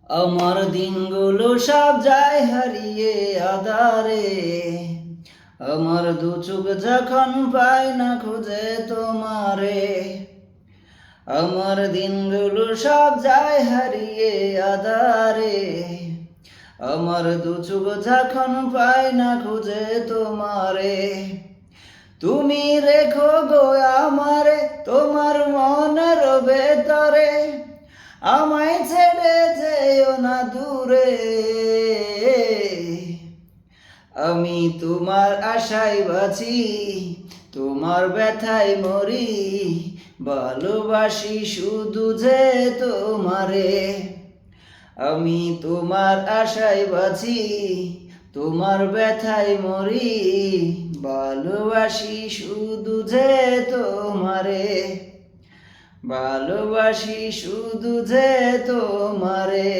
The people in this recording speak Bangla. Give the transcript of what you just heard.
আমার দিনগুলো সব যায় হারিয়ে আধারে, আমার দু চোখ যখন পায় না খুঁজে তোমারে। আমার দিনগুলো সব যায় হারিয়ে আধারে, আমার দু চোখ যখন পায় না খুঁজে তোমারে। তুমি রেখো গো আমারে তোমার মনের ভেতরে, আমায় ছেড়ে যেও না দূরে। আমি তোমার আশায় বাঁচি, তোমার ব্যথায় মরি, ভালোবাসি শুধু যে তোমারে। আমি তোমার আশায় বাঁচি, তোমার ব্যথায় মরি, ভালোবাসি শুধু যে তোমারে। ভালোবাসি শুধু যে তোমারে।